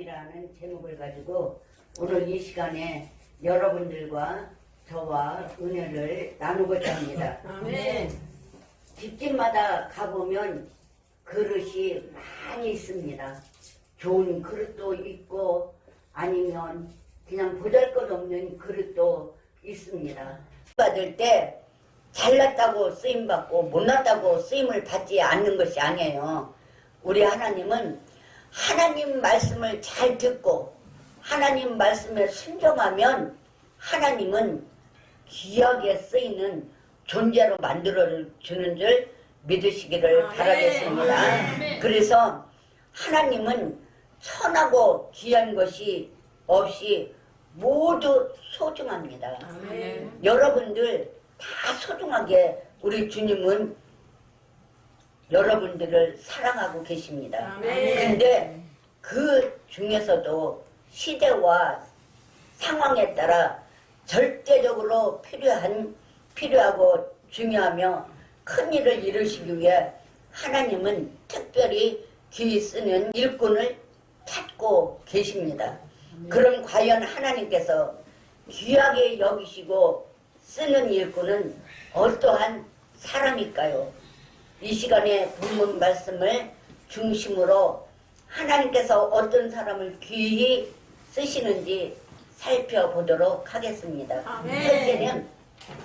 말씀이라는 제목을 가지고 오늘 이 시간에 여러분들과 저와 은혜를 나누고자 합니다. 아멘. 집집마다 가보면 그릇이 많이 있습니다. 좋은 그릇도 있고 아니면 그냥 보잘것없는 그릇도 있습니다. 받을 때 잘났다고 쓰임받고 못났다고 쓰임을 받지 않는 것이 아니에요. 우리 하나님은 하나님 말씀을 잘 듣고 하나님 말씀에 순종하면 하나님은 귀하게 쓰이는 존재로 만들어주는 줄 믿으시기를 바라겠습니다. 그래서 하나님은 천하고 귀한 것이 없이 모두 소중합니다. 여러분들 다 소중하게 우리 주님은 여러분들을 사랑하고 계십니다. 근데 그 중에서도 시대와 상황에 따라 절대적으로 필요하고 중요하며 큰 일을 이루시기 위해 하나님은 특별히 귀 쓰는 일꾼을 찾고 계십니다. 그럼 과연 하나님께서 귀하게 여기시고 쓰는 일꾼은 어떠한 사람일까요? 이 시간에 본문 말씀을 중심으로 하나님께서 어떤 사람을 귀히 쓰시는지 살펴보도록 하겠습니다. 첫째는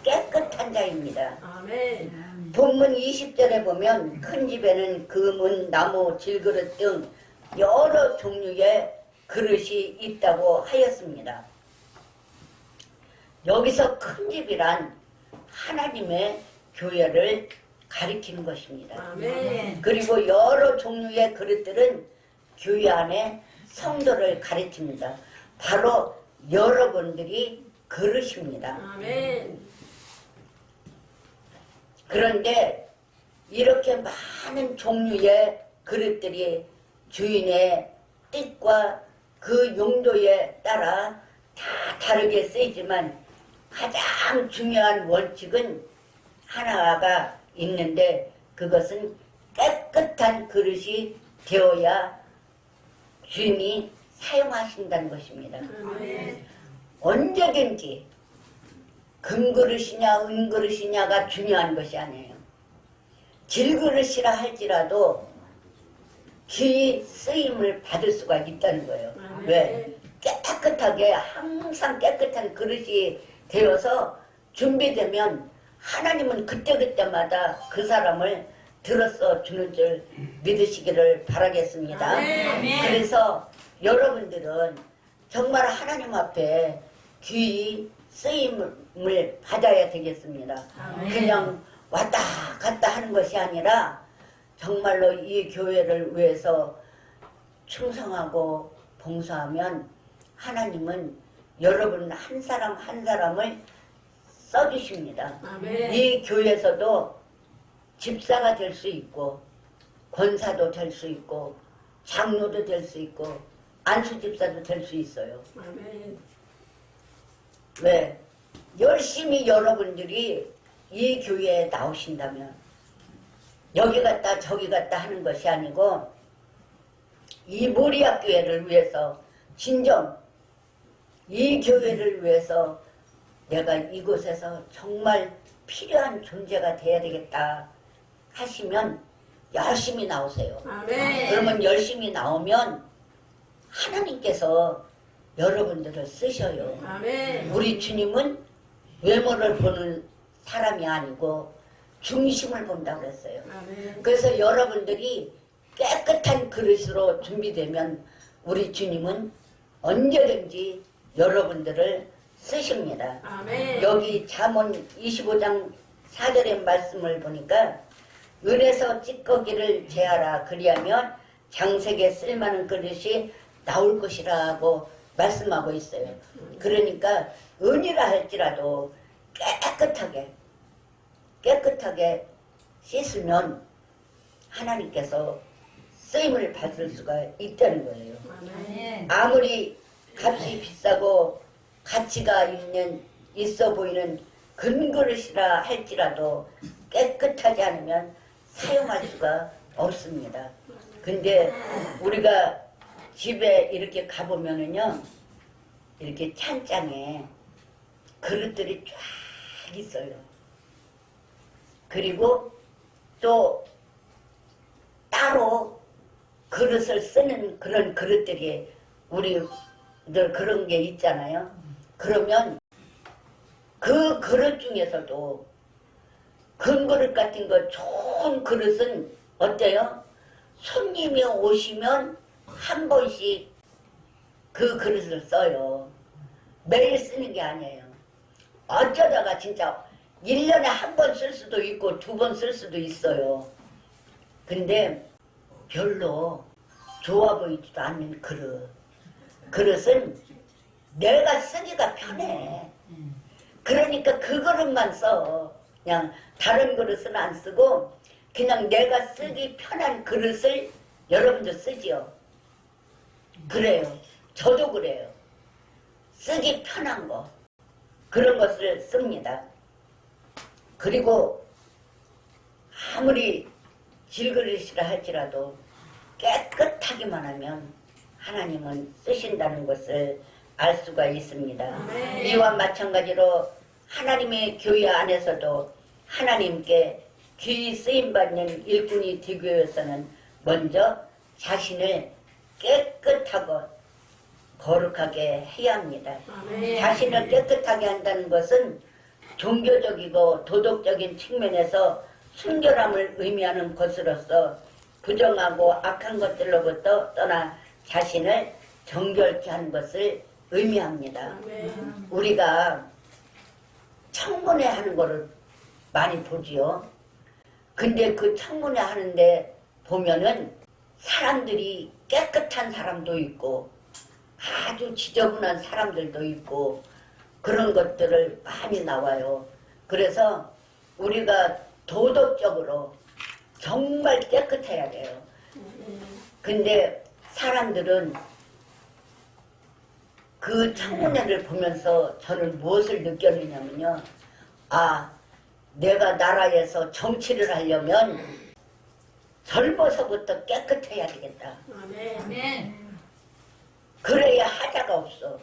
깨끗한 자입니다. 아멘. 본문 20절에 보면 큰 집에는 금은, 나무, 질그릇 등 여러 종류의 그릇이 있다고 하였습니다. 여기서 큰 집이란 하나님의 교회를 가리키는 것입니다. 아멘. 그리고 여러 종류의 그릇들은 교회 안에 성도를 가리킵니다. 바로 여러분들이 그릇입니다. 아멘. 그런데 이렇게 많은 종류의 그릇들이 주인의 뜻과 그 용도에 따라 다 다르게 쓰이지만 가장 중요한 원칙은 하나가 있는데 그것은 깨끗한 그릇이 되어야 주인이 사용하신다는 것입니다. 아멘. 언제든지 금그릇이냐 은그릇이냐가 중요한 것이 아니에요. 질그릇이라 할지라도 귀히 쓰임을 받을 수가 있다는 거예요. 왜? 깨끗하게 항상 깨끗한 그릇이 되어서 준비되면 하나님은 그때그때마다 그 사람을 들어서 주는 줄 믿으시기를 바라겠습니다. 그래서 여러분들은 정말 하나님 앞에 귀히 쓰임을 받아야 되겠습니다. 그냥 왔다 갔다 하는 것이 아니라 정말로 이 교회를 위해서 충성하고 봉사하면 하나님은 여러분 한 사람 한 사람을 써주십니다. 이 교회에서도 집사가 될 수 있고 권사도 될 수 있고 장로도 될 수 있고 안수집사도 될 수 있어요. 아멘. 왜? 열심히 여러분들이 이 교회에 나오신다면 여기 갔다 저기 갔다 하는 것이 아니고 이 모리아 교회를 위해서 진정 이 교회를 위해서 내가 이곳에서 정말 필요한 존재가 돼야 되겠다 하시면 열심히 나오세요. 아멘. 그러면 열심히 나오면 하나님께서 여러분들을 쓰셔요. 아멘. 우리 주님은 외모를 보는 사람이 아니고 중심을 본다고 했어요. 아멘. 그래서 여러분들이 깨끗한 그릇으로 준비되면 우리 주님은 언제든지 여러분들을 쓰십니다. 아멘. 여기 잠언 25장 4절의 말씀을 보니까 은에서 찌꺼기를 제하라 그리하면 장색에 쓸만한 그릇이 나올 것이라고 말씀하고 있어요. 그러니까 은이라 할지라도 깨끗하게 씻으면 하나님께서 쓰임을 받을 수가 있다는 거예요. 아멘. 아무리 값이 비싸고 가치가 있어 보이는 금그릇이라 할지라도 깨끗하지 않으면 사용할 수가 없습니다. 근데 우리가 집에 이렇게 가보면은요, 이렇게 찬장에 그릇들이 쫙 있어요. 그리고 또 따로 그릇을 쓰는 그런 그릇들이 우리 늘 그런 게 있잖아요. 그러면 그 그릇 중에서도 큰 그릇 같은 거 좋은 그릇은 어때요? 손님이 오시면 한 번씩 그 그릇을 써요. 매일 쓰는 게 아니에요. 어쩌다가 진짜 1년에 한 번 쓸 수도 있고 2번 쓸 수도 있어요. 근데 별로 좋아 보이지도 않는 그릇은 내가 쓰기가 편해. 그러니까 그 그릇만 써. 그냥 다른 그릇은 안 쓰고 그냥 내가 쓰기 편한 그릇을 여러분도 쓰지요. 그래요. 저도 그래요. 쓰기 편한 거. 그런 것을 씁니다. 그리고 아무리 질그릇이라 할지라도 깨끗하기만 하면 하나님은 쓰신다는 것을 알 수가 있습니다. 네. 이와 마찬가지로 하나님의 교회 안에서도 하나님께 귀히 쓰임받는 일꾼이 되기 위해서는 먼저 자신을 깨끗하고 거룩하게 해야 합니다. 네. 자신을 깨끗하게 한다는 것은 종교적이고 도덕적인 측면에서 순결함을 의미하는 것으로서 부정하고 악한 것들로부터 떠나 자신을 정결케 하는 것을 의미합니다. 네. 우리가 청문회 하는 거를 많이 보지요. 근데 그 청문회 하는데 보면은 사람들이 깨끗한 사람도 있고 아주 지저분한 사람들도 있고 그런 것들을 많이 나와요. 그래서 우리가 도덕적으로 정말 깨끗해야 돼요. 근데 사람들은 그 청문회를 보면서 저는 무엇을 느꼈느냐면요. 아, 내가 나라에서 정치를 하려면 젊어서부터 깨끗해야 되겠다. 그래야 하자가 없어.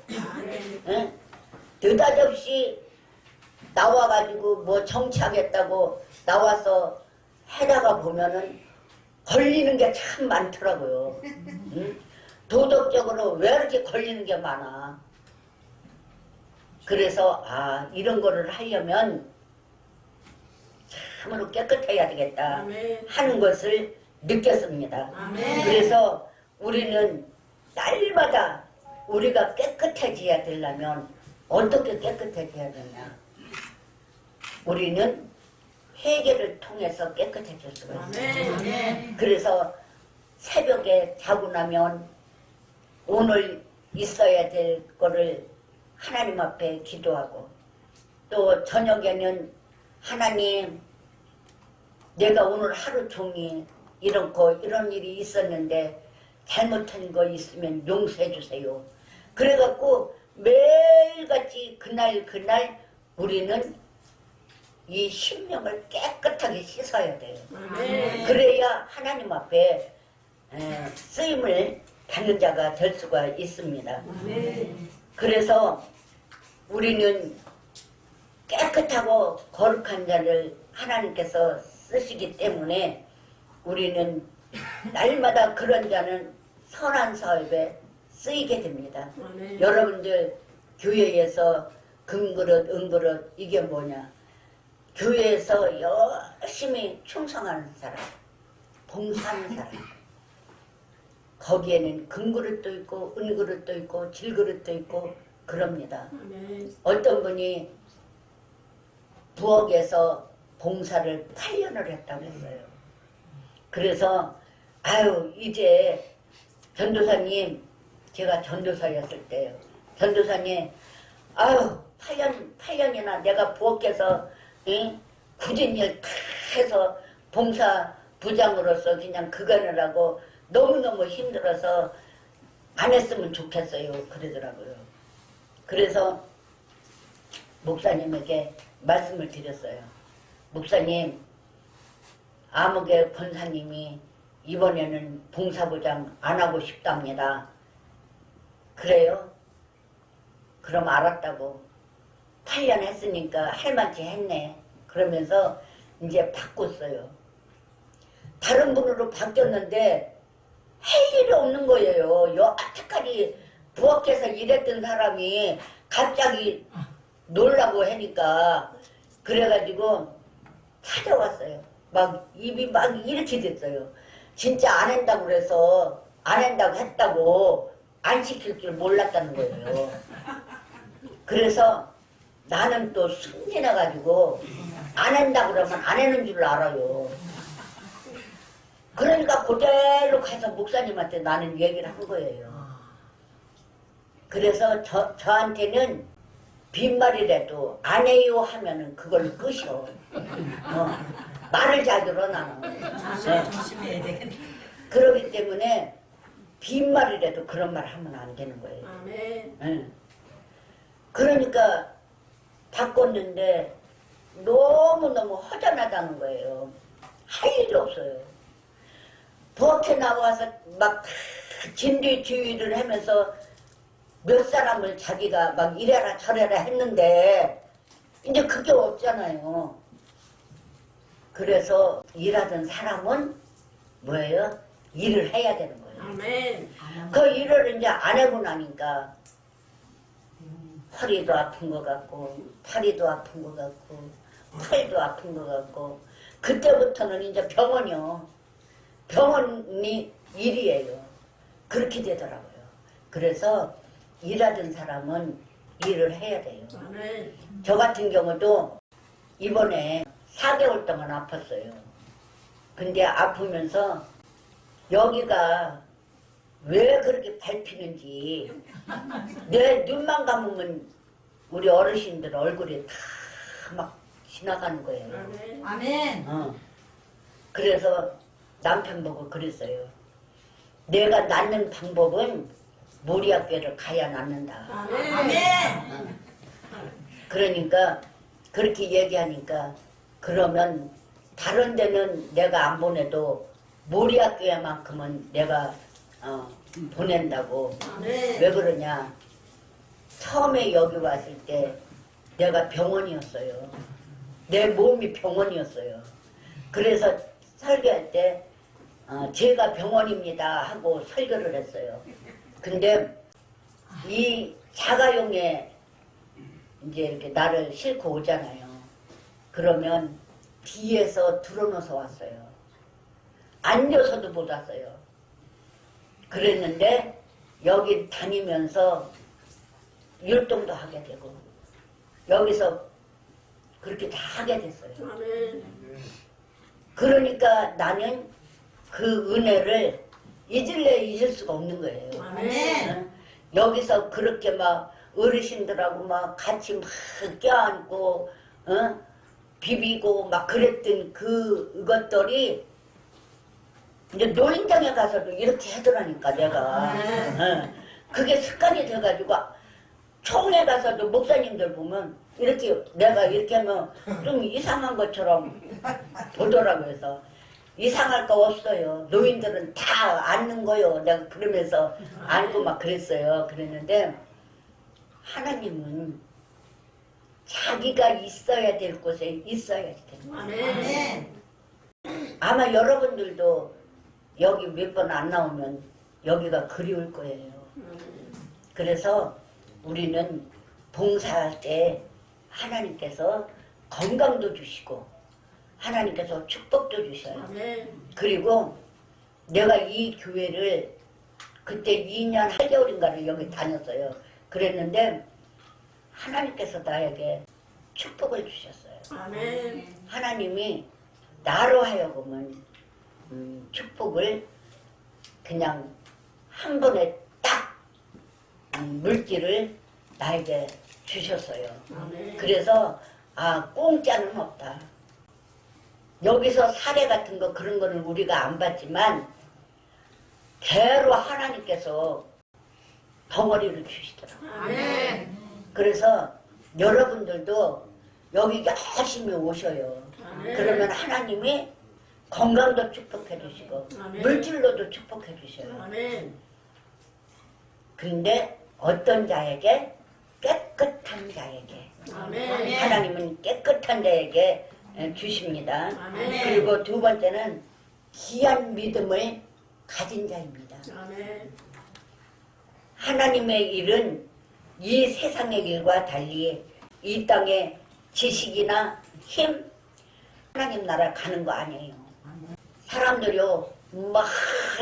응? 느닷없이 나와가지고 뭐 정치하겠다고 나와서 해다가 보면은 걸리는 게 참 많더라고요. 응? 도덕적으로 왜 이렇게 걸리는 게 많아. 그래서 아, 이런 거를 하려면 참으로 깨끗해야 되겠다 하는 것을 느꼈습니다. 그래서 우리는 날마다 우리가 깨끗해져야 되려면 어떻게 깨끗해져야 되냐. 우리는 회개를 통해서 깨끗해질 수가 있어요. 그래서 새벽에 자고 나면 오늘 있어야 될 거를 하나님 앞에 기도하고 또 저녁에는 하나님 내가 오늘 하루 종일 이런 일이 있었는데 잘못한 거 있으면 용서해 주세요. 그래갖고 매일같이 그날 우리는 이 심령을 깨끗하게 씻어야 돼요. 그래야 하나님 앞에 쓰임을 받는 자가 될 수가 있습니다. 그래서 우리는 깨끗하고 거룩한 자를 하나님께서 쓰시기 때문에 우리는 날마다 그런 자는 선한 사업에 쓰이게 됩니다. 여러분들 교회에서 금그릇, 은그릇 이게 뭐냐? 교회에서 열심히 충성하는 사람, 봉사하는 사람 거기에는 금그릇도 있고 은그릇도 있고 질그릇도 있고 그럽니다. 어떤 분이 부엌에서 봉사를 8년을 했다고 했어요. 그래서 아유 이제 전도사님 제가 전도사였을 때요. 전도사님 아유 8년이나 내가 부엌에서 굳은 일 다 해서 봉사 부장으로서 그냥 그거를 하고 너무너무 힘들어서 안 했으면 좋겠어요. 그러더라고요. 그래서 목사님에게 말씀을 드렸어요. 목사님, 아무개 권사님이 이번에는 봉사부장 안 하고 싶답니다. 그래요? 그럼 알았다고. 8년 했으니까 할만치 했네. 그러면서 이제 바꿨어요. 다른 분으로 바뀌었는데 할 일이 없는 거예요. 여태까지 부엌에서 일했던 사람이 갑자기 놀라고 하니까 그래가지고 찾아왔어요. 막 입이 막 이렇게 됐어요. 진짜 안 한다고 그래서 안 한다고 했다고 안 시킬 줄 몰랐다는 거예요. 그래서 나는 또 순진해가지고 안 한다고 그러면 안 하는 줄 알아요. 그러니까 그대로 가서 목사님한테 나는 얘기를 한 거예요. 그래서 저한테는 빈말이라도 안 해요 하면은 그걸 끄셔. 말을 잘 들어 나는. 네. 조심해야 되겠네. 그러기 때문에 빈말이라도 그런 말 하면 안 되는 거예요. 아멘. 네. 그러니까 바꿨는데 너무너무 허전하다는 거예요. 할 일이 없어요. 부엌에 나와서 막 진뒤지휘를 하면서 몇 사람을 자기가 막 이래라 저래라 했는데 이제 그게 없잖아요. 그래서 일하던 사람은 뭐예요? 일을 해야 되는 거예요. 아멘. 그 일을 이제 안 하고 나니까 허리도 아픈 것 같고 다리도 아픈 것 같고 팔도 아픈 것 같고 그때부터는 이제 병원이요. 병원이 일이에요. 그렇게 되더라고요. 그래서 일하던 사람은 일을 해야 돼요. 아멘. 저 같은 경우도 이번에 4개월 동안 아팠어요. 근데 아프면서 여기가 왜 그렇게 밟히는지 내 눈만 감으면 우리 어르신들 얼굴이 다 막 지나가는 거예요. 아멘. 아멘. 그래서 남편 보고 그랬어요. 내가 낫는 방법은 모리학교를 가야 낫는다. 아멘. 아멘. 그러니까 그렇게 얘기하니까 그러면 다른 데는 내가 안 보내도 모리학교에만큼은 내가 보낸다고. 아멘. 왜 그러냐? 처음에 여기 왔을 때 내가 병원이었어요. 내 몸이 병원이었어요. 그래서 설교할 때 제가 병원입니다 하고 설교를 했어요. 근데 이 자가용에 이제 이렇게 나를 싣고 오잖아요. 그러면 뒤에서 들어놓아서 왔어요. 앉아서도 못 왔어요. 그랬는데 여기 다니면서 율동도 하게 되고 여기서 그렇게 다 하게 됐어요. 아멘. 그러니까 나는 그 은혜를 잊을 수가 없는 거예요. 아멘. 응? 여기서 그렇게 막 어르신들하고 막 같이 막 껴안고 비비고 막 그랬던 그것들이 이제 노인장에 가서도 이렇게 하더라니까 내가. 응. 그게 습관이 돼가지고 총회 가서도 목사님들 보면 이렇게 내가 이렇게 하면 좀 이상한 것처럼 보더라고요. 그래서 이상할 거 없어요. 노인들은 다 앉는 거요. 내가 그러면서 앉고 막 그랬어요. 그랬는데 하나님은 자기가 있어야 될 곳에 있어야 돼요. 아멘. 아마 여러분들도 여기 몇 번 안 나오면 여기가 그리울 거예요. 그래서 우리는 봉사할 때 하나님께서 건강도 주시고 하나님께서 축복도 주셔요. 아멘. 그리고 내가 이 교회를 그때 2년 8개월인가를 여기 다녔어요. 그랬는데 하나님께서 나에게 축복을 주셨어요. 아멘. 하나님이 나로 하여금은 축복을 그냥 한 번에 딱 물질을 나에게 주셨어요. 아멘. 그래서 공짜는 없다. 여기서 사례 같은 거 그런 거는 우리가 안 봤지만 대로 하나님께서 덩어리를 주시더라고요. 아멘. 그래서 여러분들도 여기 열심히 오셔요. 아멘. 그러면 하나님이 건강도 축복해 주시고 아멘. 물질로도 축복해 주셔요. 아멘. 근데 어떤 자에게? 깨끗한 자에게. 아멘. 하나님은 깨끗한 자에게 주십니다. 아멘. 그리고 두 번째는 귀한 믿음을 가진 자입니다. 아멘. 하나님의 일은 이 세상의 일과 달리 이 땅의 지식이나 힘, 하나님 나라 가는 거 아니에요. 사람들이요 막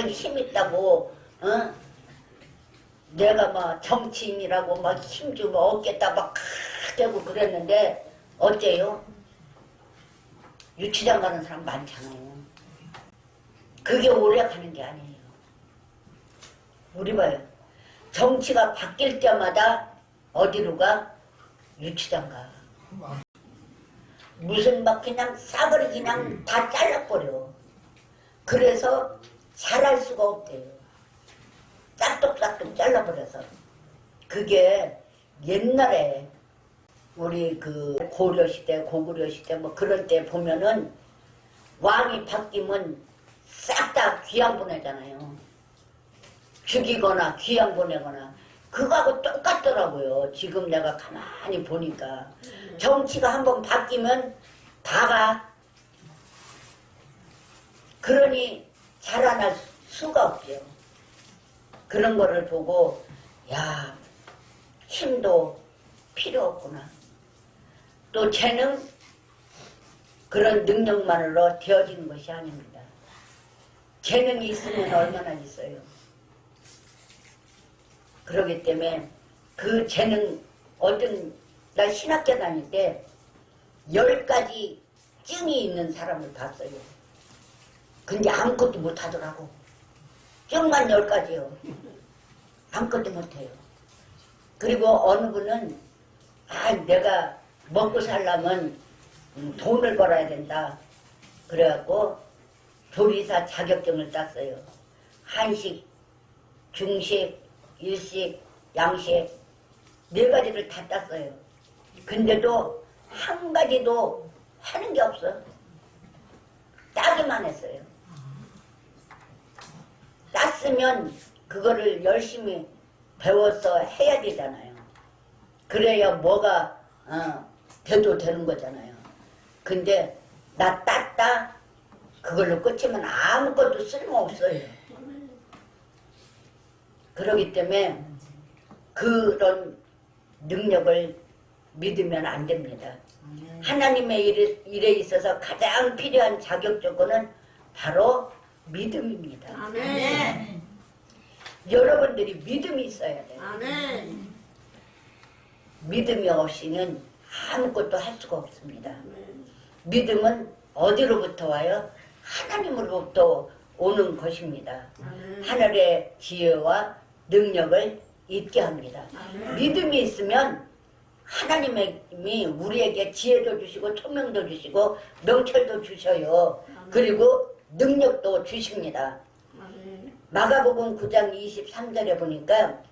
힘 있다고 내가 막 정치인이라고 막 힘주고 어깨다 막 대고 그랬는데 어때요? 유치장 가는 사람 많잖아요. 그게 오래 가는 게 아니에요. 우리 봐요. 정치가 바뀔 때마다 어디로 가? 유치장 가. 무슨 막 그냥 싸그리 그냥 다 잘라버려. 그래서 잘할 수가 없대요. 싹둑싹둑 잘라버려서. 그게 옛날에 우리 그 고려시대, 고구려시대 뭐 그런 때 보면은 왕이 바뀌면 싹 다 귀양 보내잖아요. 죽이거나 귀양 보내거나 그거하고 똑같더라고요. 지금 내가 가만히 보니까 정치가 한번 바뀌면 다 가. 그러니 자라날 수가 없죠. 그런 거를 보고 야 힘도 필요 없구나. 또 재능 그런 능력만으로 되어지는 것이 아닙니다. 재능이 있으면 얼마나 있어요. 그렇기 때문에 그 재능 나 신학교 다닐 때 10가지 증이 있는 사람을 봤어요. 근데 아무것도 못하더라고. 증만 10가지요. 아무것도 못해요. 그리고 어느 분은 내가 먹고 살려면 돈을 벌어야 된다. 그래갖고 조리사 자격증을 땄어요. 한식, 중식, 일식, 양식 4가지를 다 땄어요. 근데도 한 가지도 하는 게 없어. 따기만 했어요. 땄으면 그거를 열심히 배워서 해야 되잖아요. 그래야 뭐가 돼도 되는 거잖아요. 근데 나 땄다 그걸로 끝이면 아무것도 쓸모없어요. 그렇기 때문에 그런 능력을 믿으면 안 됩니다. 하나님의 일에 있어서 가장 필요한 자격 조건은 바로 믿음입니다. 아멘. 여러분들이 믿음이 있어야 돼요. 아멘. 믿음이 없이는 아무것도 할 수가 없습니다. 믿음은 어디로부터 와요? 하나님으로부터 오는 것입니다. 아멘. 하늘의 지혜와 능력을 있게 합니다. 아멘. 믿음이 있으면 하나님이 우리에게 지혜도 주시고 총명도 주시고 명철도 주셔요. 아멘. 그리고 능력도 주십니다. 아멘. 마가복음 9장 23절에 보니까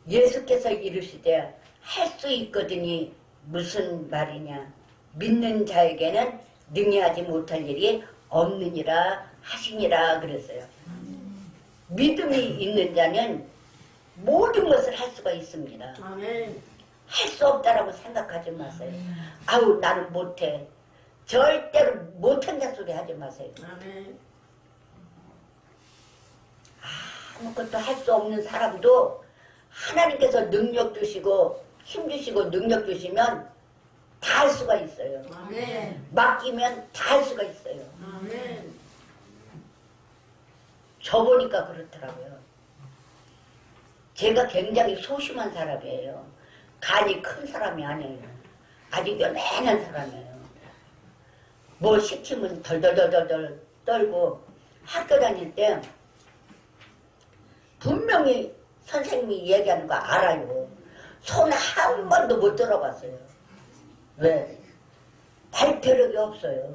예수께서 이르시되 할 수 있거든이 무슨 말이냐. 믿는 자에게는 능히하지 못할 일이 없느니라 하시니라 그랬어요. 믿음이 있는 자는 모든 것을 할 수가 있습니다. 아멘. 할 수 없다라고 생각하지 마세요. 아우 나는 못해. 절대로 못한다 소리 하지 마세요. 아멘. 아무것도 할 수 없는 사람도 하나님께서 능력 주시고 힘 주시고 능력 주시면 다 할 수가 있어요. 아멘. 맡기면 다 할 수가 있어요. 아멘. 저 보니까 그렇더라고요. 제가 굉장히 소심한 사람이에요. 간이 큰 사람이 아니에요. 아주 연연한 사람이에요. 뭐 시키면 덜덜덜덜 떨고 학교 다닐 때 분명히 선생님이 얘기하는 거 알아요. 손 한 번도 못 들어봤어요. 왜? 발표력이 없어요.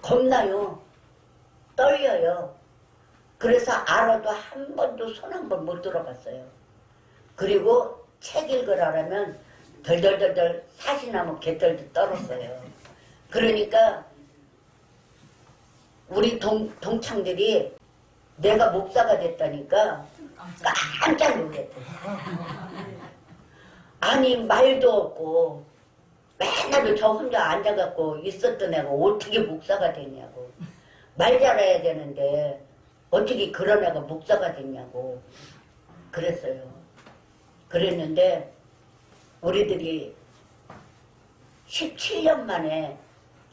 겁나요. 떨려요. 그래서 알아도 한 번도 손 한 번 못 들어봤어요. 그리고 책 읽으라면 덜덜덜덜 사시나무 개털도 떨었어요. 그러니까 우리 동창들이 내가 목사가 됐다니까 깜짝 놀랐대. 아니 말도 없고 맨날 저 혼자 앉아갖고 있었던 애가 어떻게 목사가 됐냐고. 말 잘해야 되는데 어떻게 그런 애가 목사가 됐냐고 그랬어요. 그랬는데 우리들이 17년 만에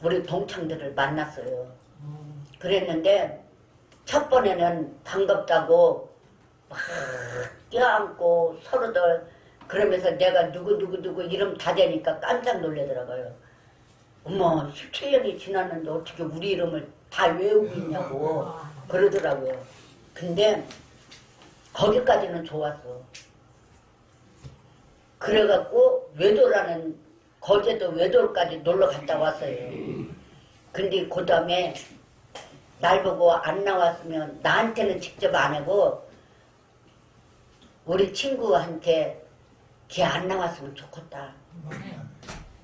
우리 동창들을 만났어요. 그랬는데 첫 번에는 반갑다고 막 껴안고 서로들 그러면서 내가 누구 이름 다 대니까 깜짝 놀라더라고요. 어머 17년이 지났는데 어떻게 우리 이름을 다 외우고 있냐고 그러더라고요. 근데 거기까지는 좋았어. 그래갖고 외도라는 거제도 외도까지 놀러 갔다 왔어요. 근데 그 다음에 날 보고 안 나왔으면 나한테는 직접 안 하고 우리 친구한테 걔 안 나왔으면 좋겠다.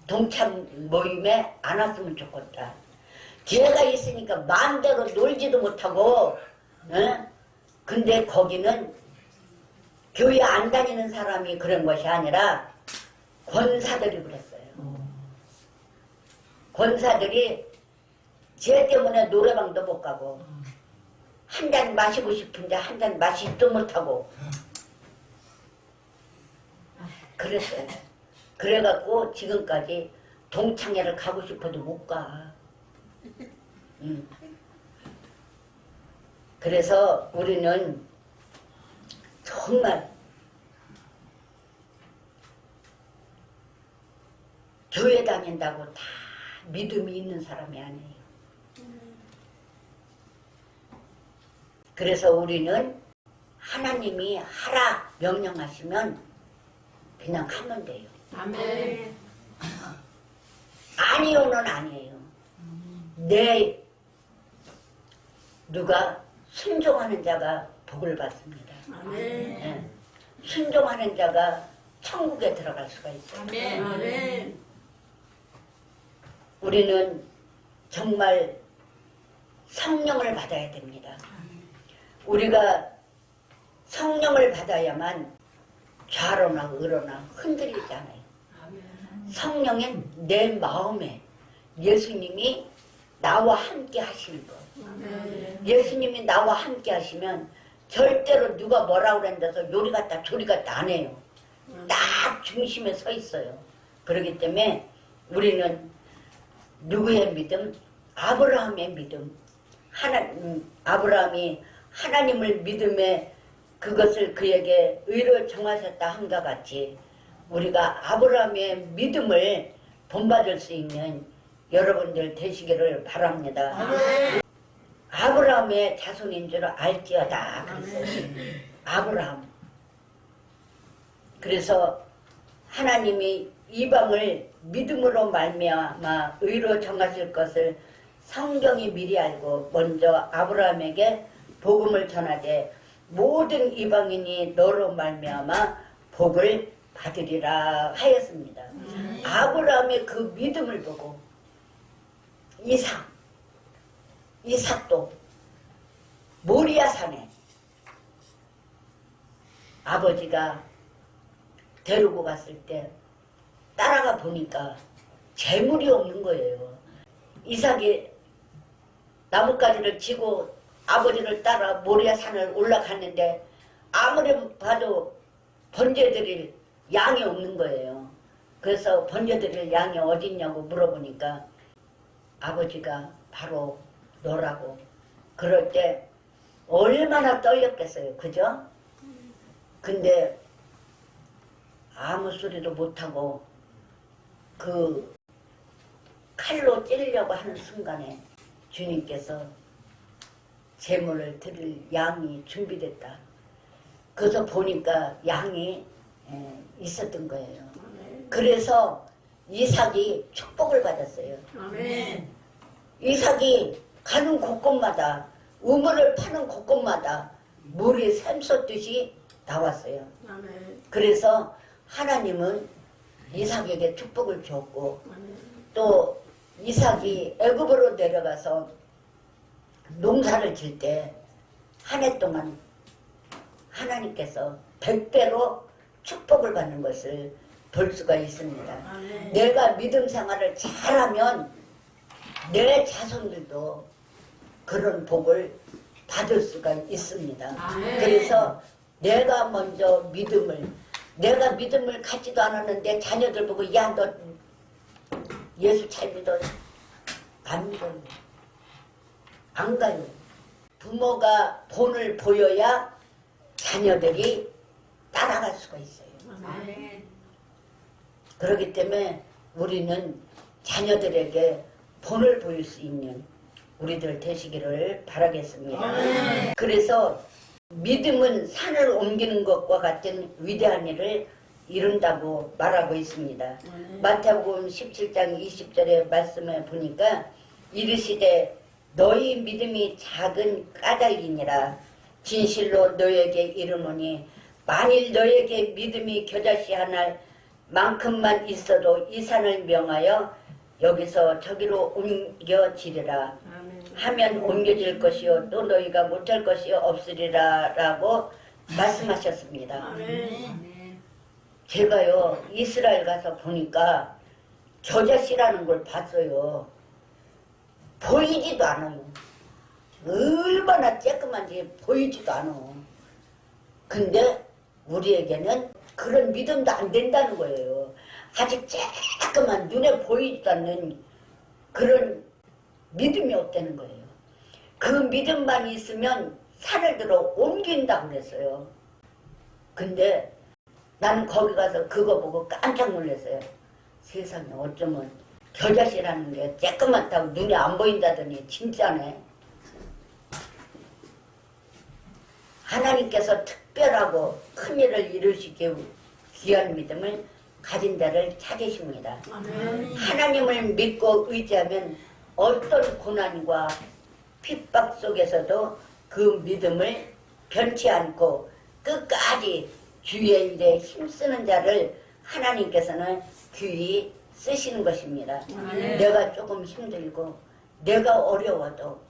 동참 모임에 안 왔으면 좋겠다. 걔가 있으니까 마음대로 놀지도 못하고 어? 근데 거기는 교회 안 다니는 사람이 그런 것이 아니라 권사들이 그랬어요. 권사들이 쟤 때문에 노래방도 못 가고 한 잔 마시고 싶은데 한 잔 마시지도 못하고 그랬어요. 그래갖고 지금까지 동창회를 가고 싶어도 못 가. 그래서 우리는 정말 교회 다닌다고 다 믿음이 있는 사람이 아니에요. 그래서 우리는 하나님이 하라 명령하시면 그냥 하면 돼요. 아멘. 아니요는 아니에요. 누가 순종하는 자가 복을 받습니다. 아멘. 예. 순종하는 자가 천국에 들어갈 수가 있어요. 아멘. 아멘. 우리는 정말 성령을 받아야 됩니다. 우리가 성령을 받아야만 좌로나 으로나 흔들리지 않아요. 성령은 내 마음에 예수님이 나와 함께 하시는 거. 예수님이 나와 함께 하시면 절대로 누가 뭐라고 그랬는데서 요리 갔다 조리 갔다 안 해요. 딱 중심에 서 있어요. 그렇기 때문에 우리는 누구의 믿음? 아브라함의 믿음. 아브라함이 하나님을 믿음에 그것을 그에게 의로 정하셨다 함과 같이 우리가 아브라함의 믿음을 본받을 수 있는 여러분들 되시기를 바랍니다. 아브라함의 자손인 줄 알지어다 그랬어요. 아브라함. 그래서 하나님이 이방을 믿음으로 말미암아 의로 정하실 것을 성경이 미리 알고 먼저 아브라함에게 복음을 전하되 모든 이방인이 너로 말미암아 복을 받으리라 하였습니다. 아브라함의 그 믿음을 보고 이삭도 모리아산에 아버지가 데리고 갔을 때 따라가 보니까 재물이 없는 거예요. 이삭이 나뭇가지를 지고 아버지를 따라 모리아산을 올라갔는데 아무리 봐도 번제드릴 양이 없는 거예요. 그래서 번제드릴 양이 어딨냐고 물어보니까 아버지가 바로 너라고. 그럴 때 얼마나 떨렸겠어요. 그죠? 근데 아무 소리도 못하고 그 칼로 찌르려고 하는 순간에 주님께서 제물을 드릴 양이 준비됐다. 그래서 보니까 양이 있었던 거예요. 그래서 이삭이 축복을 받았어요. 아멘. 이삭이 가는 곳곳마다 우물을 파는 곳곳마다 물이 샘솟듯이 나왔어요. 아멘. 그래서 하나님은 이삭에게 축복을 줬고 또 이삭이 애굽으로 내려가서 농사를 질 때 한 해 동안 하나님께서 100배로 축복을 받는 것을 볼 수가 있습니다. 아멘. 내가 믿음 생활을 잘하면 내 자손들도 그런 복을 받을 수가 있습니다. 아멘. 그래서 내가 먼저 내가 믿음을 갖지도 않았는데 자녀들 보고 야 너 예수 잘 믿어. 안 믿어요. 안 가요. 부모가 본을 보여야 자녀들이 따라갈 수가 있어요. 아멘. 그렇기 때문에 우리는 자녀들에게 본을 보일 수 있는 우리들 되시기를 바라겠습니다. 그래서 믿음은 산을 옮기는 것과 같은 위대한 일을 이룬다고 말하고 있습니다. 마태복음 17장 20절의 말씀에 보니까 이르시되 너희 믿음이 작은 까닭이니라 진실로 너에게 이르노니 만일 너에게 믿음이 겨자씨 하나 만큼만 있어도 이 산을 명하여 여기서 저기로 옮겨지리라 하면 옮겨질 것이요 또 너희가 못할 것이 없으리라 라고 말씀하셨습니다. 아멘. 제가요 이스라엘 가서 보니까 겨자씨라는 걸 봤어요. 보이지도 않아요. 얼마나 쬐끄만지 보이지도 않아. 근데 우리에게는 그런 믿음도 안 된다는 거예요. 아주 쬐끄만 눈에 보이지도 않는 그런 믿음이 없다는 거예요. 그 믿음만 있으면 산을 들어 옮긴다고 그랬어요. 근데 나는 거기 가서 그거 보고 깜짝 놀랐어요. 세상에 어쩌면 겨자씨라는 게 쬐끄맣다고 눈에 안 보인다더니 진짜네. 하나님께서 특별하고 큰 일을 이루시기 귀한 믿음을 가진 자를 찾으십니다. 아멘. 하나님을 믿고 의지하면 어떤 고난과 핍박 속에서도 그 믿음을 변치 않고 끝까지 주의 일에 힘쓰는 자를 하나님께서는 귀히 쓰시는 것입니다. 아멘. 내가 조금 힘들고 내가 어려워도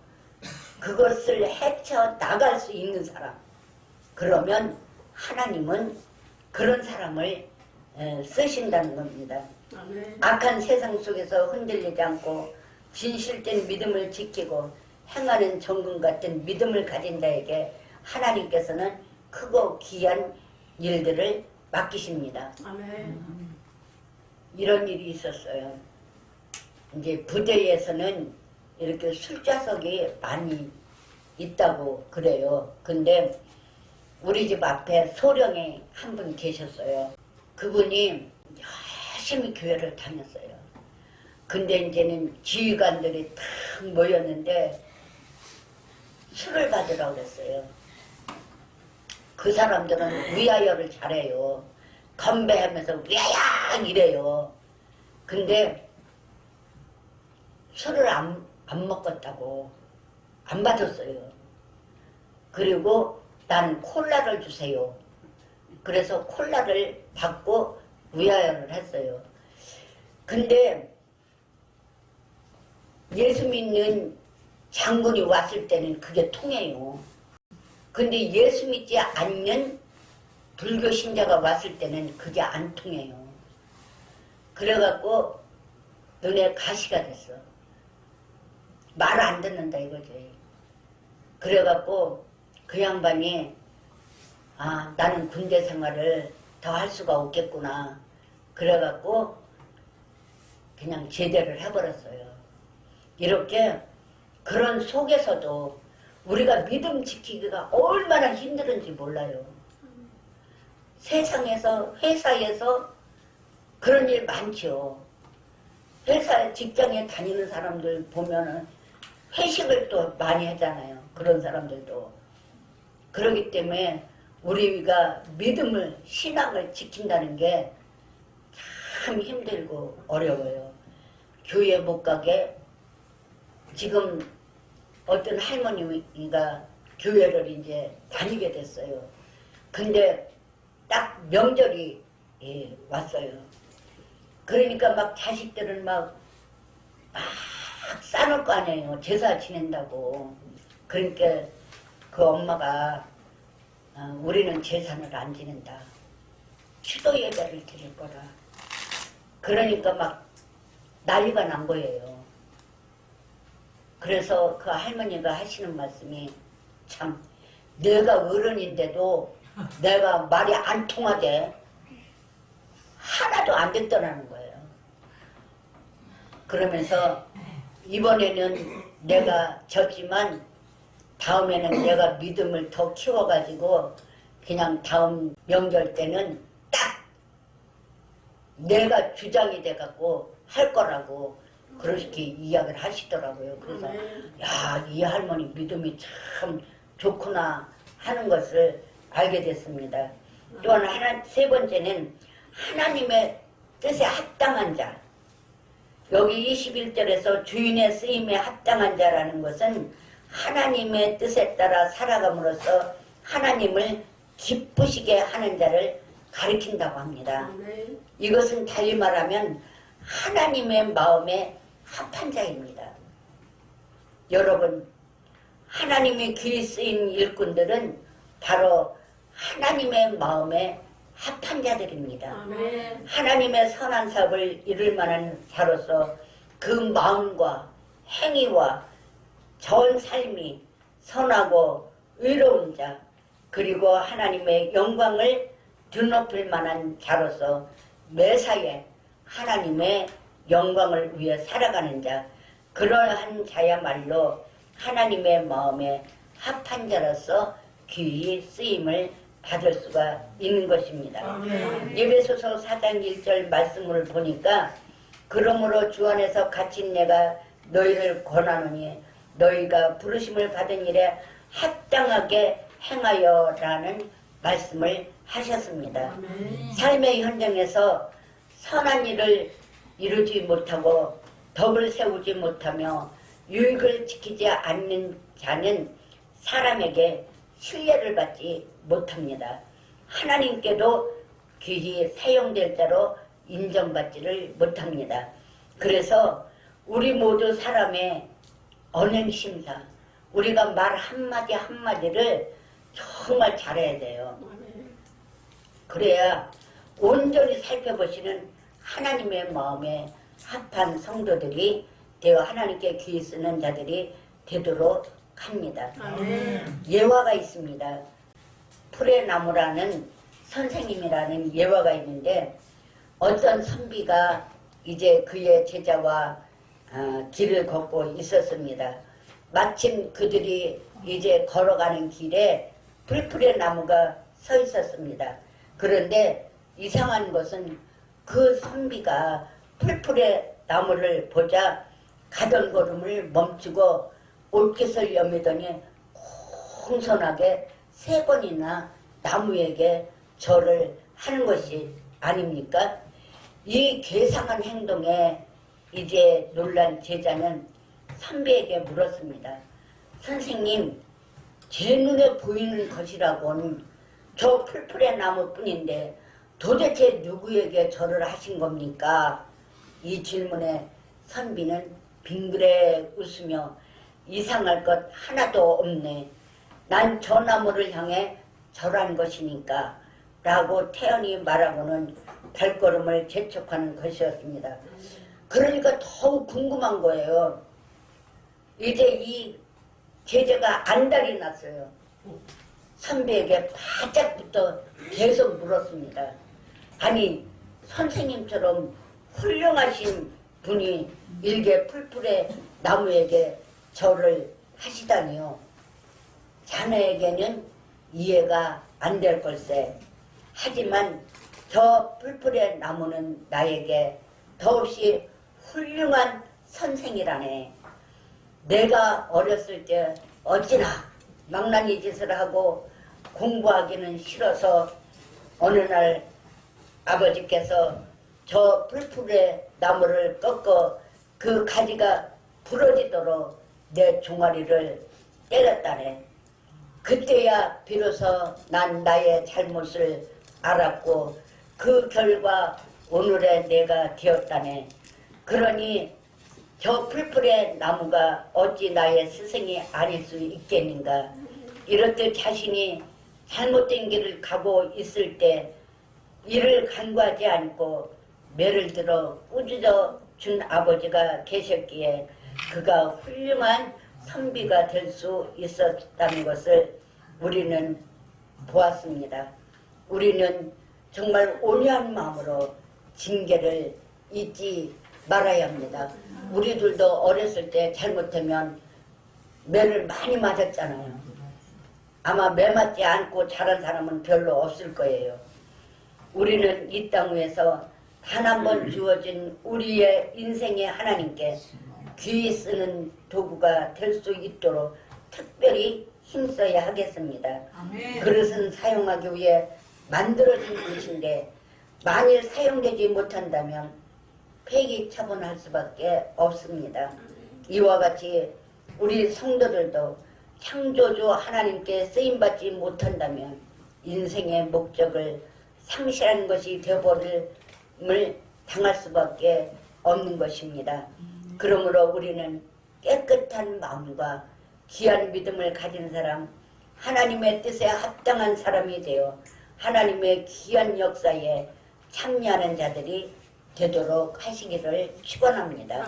그것을 헤쳐나갈 수 있는 사람, 그러면 하나님은 그런 사람을 쓰신다는 겁니다. 아멘. 악한 세상 속에서 흔들리지 않고 진실된 믿음을 지키고 행하는 정금 같은 믿음을 가진 자에게 하나님께서는 크고 귀한 일들을 맡기십니다. 아멘. 이런 일이 있었어요. 이제 부대에서는 이렇게 술자석이 많이 있다고 그래요. 근데 우리 집 앞에 소령에 한 분 계셨어요. 그분이 열심히 교회를 다녔어요. 근데 이제는 지휘관들이 탁 모였는데 술을 받으라고 그랬어요. 그 사람들은 위하여를 잘해요. 건배하면서 위하여 이래요. 근데 술을 안 먹었다고 안 받았어요. 그리고 난 콜라를 주세요. 그래서 콜라를 받고 위하여를 했어요. 근데 예수 믿는 장군이 왔을 때는 그게 통해요. 근데 예수 믿지 않는 불교 신자가 왔을 때는 그게 안 통해요. 그래갖고 눈에 가시가 됐어. 말 안 듣는다 이거지. 그래갖고 그 양반이 나는 군대 생활을 더 할 수가 없겠구나. 그래갖고 그냥 제대를 해버렸어요. 이렇게 그런 속에서도 우리가 믿음 지키기가 얼마나 힘들은지 몰라요. 세상에서 회사에서 그런 일 많죠. 회사 직장에 다니는 사람들 보면은 회식을 또 많이 하잖아요. 그런 사람들도. 그렇기 때문에 우리가 믿음을 신앙을 지킨다는 게 참 힘들고 어려워요. 교회 못 가게 지금 어떤 할머니가 교회를 이제 다니게 됐어요. 근데 딱 명절이 왔어요. 그러니까 막 자식들은 막 싸놓을 거 아니에요. 제사 지낸다고. 그러니까 그 엄마가 우리는 제산을 안 지낸다. 추도 예배를 드릴 거라. 그러니까 막 난리가 난 거예요. 그래서 그 할머니가 하시는 말씀이 참 내가 어른인데도 내가 말이 안 통하게 하나도 안 됐더라는 거예요. 그러면서 이번에는 내가 졌지만 다음에는 내가 믿음을 더 키워가지고 그냥 다음 명절 때는 딱 내가 주장이 돼갖고 할 거라고 그렇게 이야기를 하시더라고요. 그래서 야, 이 할머니 믿음이 참 좋구나 하는 것을 알게 됐습니다. 또한 세 번째는 하나님의 뜻에 합당한 자. 여기 21절에서 주인의 쓰임에 합당한 자라는 것은 하나님의 뜻에 따라 살아감으로써 하나님을 기쁘시게 하는 자를 가리킨다고 합니다. 이것은 달리 말하면 하나님의 마음에 합한 자입니다. 여러분, 하나님의 귀에 쓰인 일꾼들은 바로 하나님의 마음에 합한 자들입니다. 하나님의 선한 사업을 이룰 만한 자로서 그 마음과 행위와 전 삶이 선하고 의로운 자, 그리고 하나님의 영광을 드높일 만한 자로서 매사에 하나님의 영광을 위해 살아가는 자, 그러한 자야말로 하나님의 마음에 합한 자로서 귀히 쓰임을 받을 수가 있는 것입니다. 에베소서 4장 1절 말씀을 보니까 그러므로 주 안에서 갇힌 내가 너희를 권하노니 너희가 부르심을 받은 일에 합당하게 행하여라는 말씀을 하셨습니다. 삶의 현장에서 선한 일을 이루지 못하고 덕을 세우지 못하며 유익을 지키지 않는 자는 사람에게 신뢰를 받지 못합니다. 하나님께도 귀히 사용될 자로 인정받지를 못합니다. 그래서 우리 모두 사람의 언행심사, 우리가 말 한마디 한마디를 정말 잘해야 돼요. 그래야 온전히 살펴보시는 하나님의 마음에 합한 성도들이 되어 하나님께 귀 쓰는 자들이 되도록 합니다. 예화가 있습니다. 풀의 나무라는 선생님이라는 예화가 있는데 어떤 선비가 이제 그의 제자와 길을 걷고 있었습니다. 마침 그들이 이제 걸어가는 길에 풀풀의 나무가 서 있었습니다. 그런데 이상한 것은 그 선비가 풀풀의 나무를 보자 가던 걸음을 멈추고 옷깃을 여미더니 공손하게 3번이나 나무에게 절을 하는 것이 아닙니까? 이 괴상한 행동에 이제 놀란 제자는 선비에게 물었습니다. 선생님, 제 눈에 보이는 것이라고는 저 풀풀의 나무뿐인데 도대체 누구에게 절을 하신 겁니까? 이 질문에 선비는 빙그레 웃으며 이상할 것 하나도 없네. 난 저 나무를 향해 절한 것이니까 라고 태연히 말하고는 발걸음을 재촉하는 것이었습니다. 그러니까 더욱 궁금한 거예요. 이제 이 제자가 안달이 났어요. 선비에게 바짝부터 계속 물었습니다. 아니, 선생님처럼 훌륭하신 분이 일개 풀풀의 나무에게 절을 하시다니요. 자네에게는 이해가 안 될 걸세. 하지만 저 풀풀의 나무는 나에게 더없이 훌륭한 선생이라네. 내가 어렸을 때 어찌나 망나니 짓을 하고 공부하기는 싫어서 어느 날 아버지께서 저 풀풀의 나무를 꺾어 그 가지가 부러지도록 내 종아리를 때렸다네. 그때야 비로소 난 나의 잘못을 알았고 그 결과 오늘의 내가 되었다네. 그러니 저 풀풀의 나무가 어찌 나의 스승이 아닐 수 있겠는가. 이렇듯 자신이 잘못된 길을 가고 있을 때 이를 간과하지 않고 매를 들어 꾸짖어 준 아버지가 계셨기에 그가 훌륭한 선비가 될 수 있었다는 것을 우리는 보았습니다. 우리는 정말 온유한 마음으로 징계를 잊지 말아야 합니다. 우리들도 어렸을 때 잘못하면 매를 많이 맞았잖아요. 아마 매 맞지 않고 자란 사람은 별로 없을 거예요. 우리는 이 땅 위에서 단 한 번 주어진 우리의 인생의 하나님께 귀 쓰는 도구가 될 수 있도록 특별히 힘써야 하겠습니다. 아멘. 그릇은 사용하기 위해 만들어진 것인데 만일 사용되지 못한다면 폐기 처분할 수밖에 없습니다. 이와 같이 우리 성도들도 창조주 하나님께 쓰임받지 못한다면 인생의 목적을 상실하는 것이 되어버림을 당할 수밖에 없는 것입니다. 그러므로 우리는 깨끗한 마음과 귀한 믿음을 가진 사람, 하나님의 뜻에 합당한 사람이 되어 하나님의 귀한 역사에 참여하는 자들이 되도록 하시기를 축원합니다.